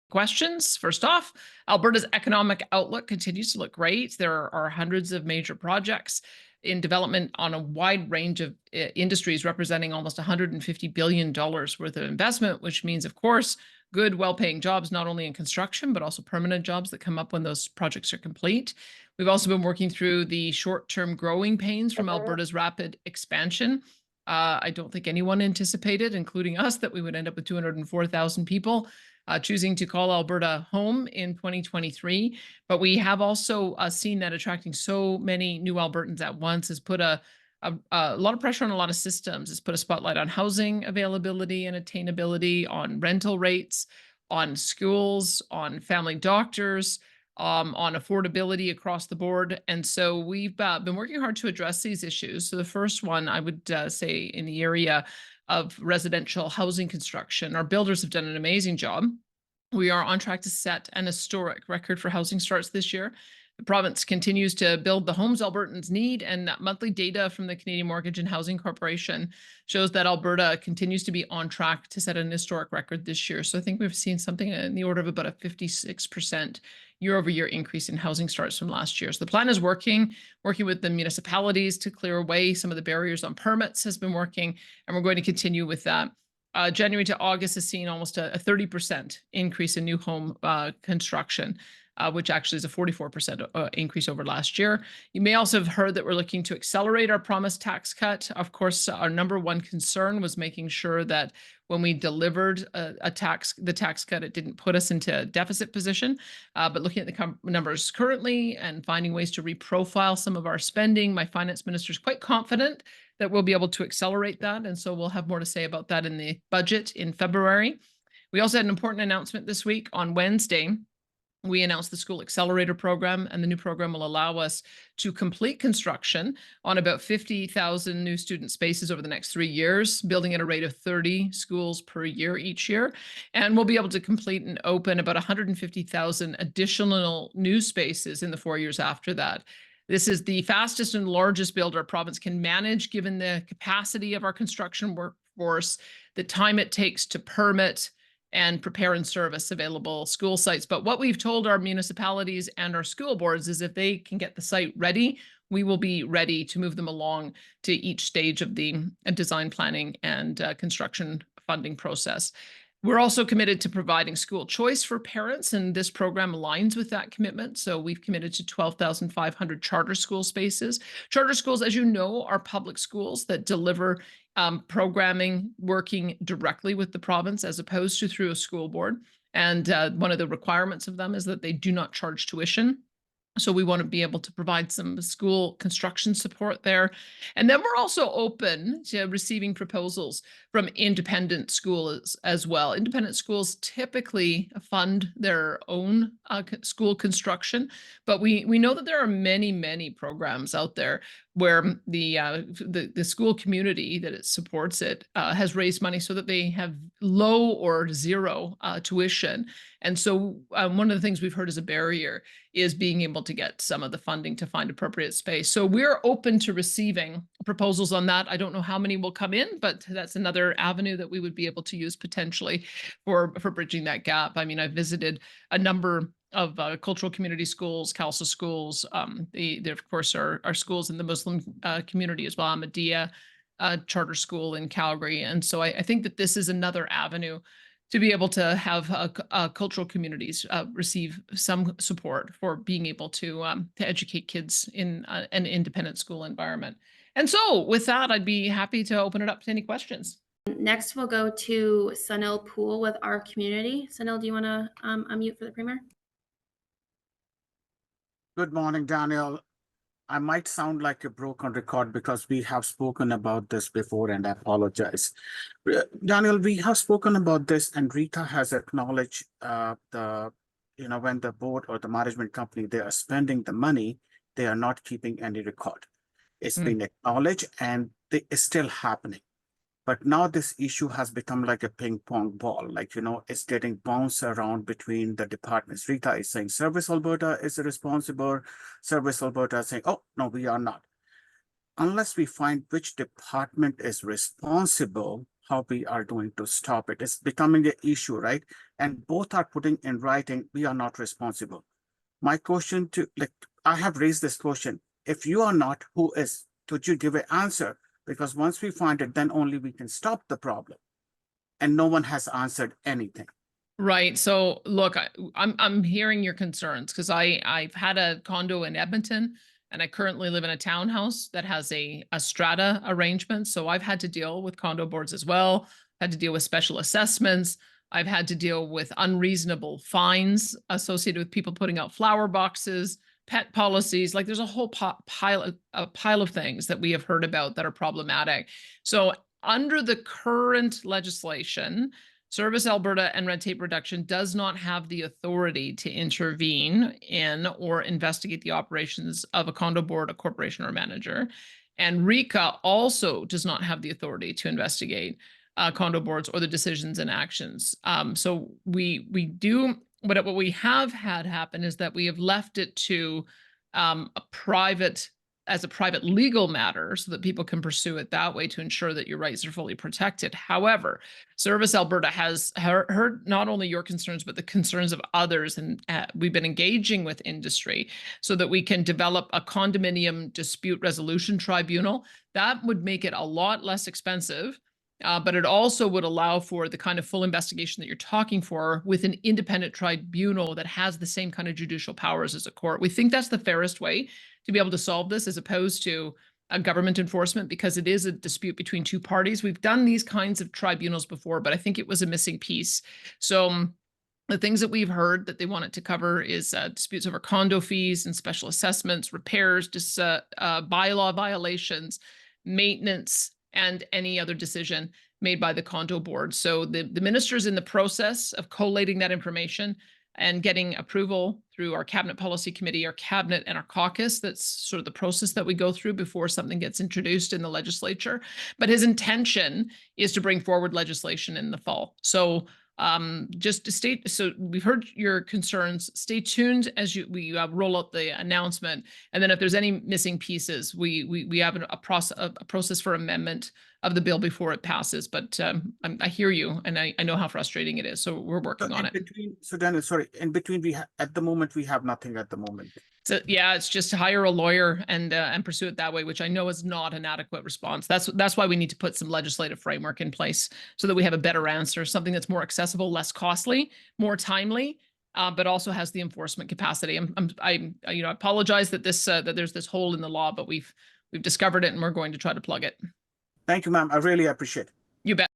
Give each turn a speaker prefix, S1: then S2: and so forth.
S1: questions. First off, Alberta's economic outlook continues to look great. There are hundreds of major projects in development on a wide range of industries representing almost $150 billion worth of investment, which means, of course, good, well-paying jobs, not only in construction, but also permanent jobs that come up when those projects are complete. We've also been working through the short-term growing pains from Alberta's rapid expansion. I don't think anyone anticipated, including us, that we would end up with 204,000 people choosing to call Alberta home in 2023. But we have also seen that attracting so many new Albertans at once has put a lot of pressure on a lot of systems. It's put a spotlight on housing availability and attainability, on rental rates, on schools, on family doctors, on affordability across the board. And so we've been working hard to address these issues. So the first one, I would say, in the area of residential housing construction, our builders have done an amazing job. We are on track to set an historic record for housing starts this year. The province continues to build the homes Albertans need, and monthly data from the Canadian Mortgage and Housing Corporation shows that Alberta continues to be on track to set an historic record this year. So I think we've seen something in the order of about a 56% year-over-year increase in housing starts from last year. So the plan is working with the municipalities to clear away some of the barriers on permits has been working, and we're going to continue with that. January to August has seen almost a 30% increase in new home construction, which actually is a 44% increase over last year. You may also have heard that we're looking to accelerate our promised tax cut. Of course, our number one concern was making sure that when we delivered the tax cut, it didn't put us into a deficit position. But looking at the numbers currently and finding ways to reprofile some of our spending, my finance minister is quite confident that we'll be able to accelerate that. And so we'll have more to say about that in the budget in February. We also had an important announcement this week. On Wednesday, we announced the School Accelerator Program, and the new program will allow us to complete construction on about 50,000 new student spaces over the next 3 years, building at a rate of 30 schools per year each year. And we'll be able to complete and open about 150,000 additional new spaces in the 4 years after that. This is the fastest and largest build our province can manage, given the capacity of our construction workforce, the time it takes to permit and prepare and service available school sites. But what we've told our municipalities and our school boards is if they can get the site ready, we will be ready to move them along to each stage of the design planning and construction funding process. We're also committed to providing school choice for parents, and this program aligns with that commitment. So we've committed to 12,500 charter school spaces. Charter schools, as you know, are public schools that deliver programming working directly with the province as opposed to through a school board. And one of the requirements of them is that they do not charge tuition. So we want to be able to provide some school construction support there. And then we're also open to receiving proposals from independent schools as well. Independent schools typically fund their own school construction, but we know that there are many, many programs out there where the school community that it supports has raised money so that they have low or zero tuition. And so one of the things we've heard as a barrier is being able to get some of the funding to find appropriate space. So we're open to receiving proposals on that. I don't know how many will come in, but that's another avenue that we would be able to use potentially for bridging that gap. I mean, I visited a number of cultural community schools, CALSA schools. There, of course, are schools in the Muslim community as well, Ahmadiyya charter school in Calgary. And so I think that this is another avenue to be able to have cultural communities receive some support for being able to educate kids in an independent school environment. And so with that, I'd be happy to open it up to any questions.
S2: Next, we'll go to Sunil Poole with Our Community. Sunil, do you want to unmute for the Premier?
S3: Good morning, Daniel. I might sound like a broken record because we have spoken about this before, and I apologize. Daniel, we have spoken about this, and RECA has acknowledged when the board or the management company, they are spending the money, they are not keeping any record. It's been acknowledged, and it's still happening. But now this issue has become like a ping pong ball, it's getting bounced around between the departments. RECA is saying Service Alberta is responsible. Service Alberta is saying, oh, no, we are not. Unless we find which department is responsible, how we are going to stop it. It's becoming an issue, right? And both are putting in writing, we are not responsible. My question to, like, I have raised this question. If you are not, who is? Could you give an answer? Because once we find it, then only we can stop the problem. And no one has answered anything.
S1: Right. So look, I'm hearing your concerns because I've had a condo in Edmonton and I currently live in a townhouse that has a strata arrangement. So I've had to deal with condo boards as well, had to deal with special assessments. I've had to deal with unreasonable fines associated with people putting out flower boxes, pet policies. Like there's a whole pile of things that we have heard about that are problematic. So under the current legislation, Service Alberta and red tape reduction does not have the authority to intervene in or investigate the operations of a condo board, a corporation, or manager. And RECA also does not have the authority to investigate condo boards or the decisions and actions. So we do, but what we have had happen is that we have left it to a private legal matter so that people can pursue it that way to ensure that your rights are fully protected. However, Service Alberta has heard not only your concerns, but the concerns of others. And we've been engaging with industry so that we can develop a condominium dispute resolution tribunal. That would make it a lot less expensive. But it also would allow for the kind of full investigation that you're talking for with an independent tribunal that has the same kind of judicial powers as a court. We think that's the fairest way to be able to solve this as opposed to a government enforcement, because it is a dispute between two parties. We've done these kinds of tribunals before, but I think it was a missing piece. So the things that we've heard that they want it to cover is disputes over condo fees and special assessments, repairs, bylaw violations, maintenance, and any other decision made by the condo board. So the minister's in the process of collating that information and getting approval through our cabinet policy committee, our cabinet, and our caucus. That's sort of the process that we go through before something gets introduced in the legislature. But his intention is to bring forward legislation in the fall. So just to state, so we've heard your concerns. Stay tuned as we roll out the announcement, and then if there's any missing pieces, we have a process for amendment of the bill before it passes. But I hear you, and I know how frustrating it is. So we're working on it.
S3: So Daniel, sorry, in between at the moment we have nothing at the moment.
S1: So yeah, it's just to hire a lawyer and pursue it that way, which I know is not an adequate response. That's why we need to put some legislative framework in place so that we have a better answer, something that's more accessible, less costly, more timely, but also has the enforcement capacity. I apologize that that there's this hole in the law, but we've discovered it and we're going to try to plug it.
S3: Thank you, ma'am. I really appreciate it.
S1: You bet.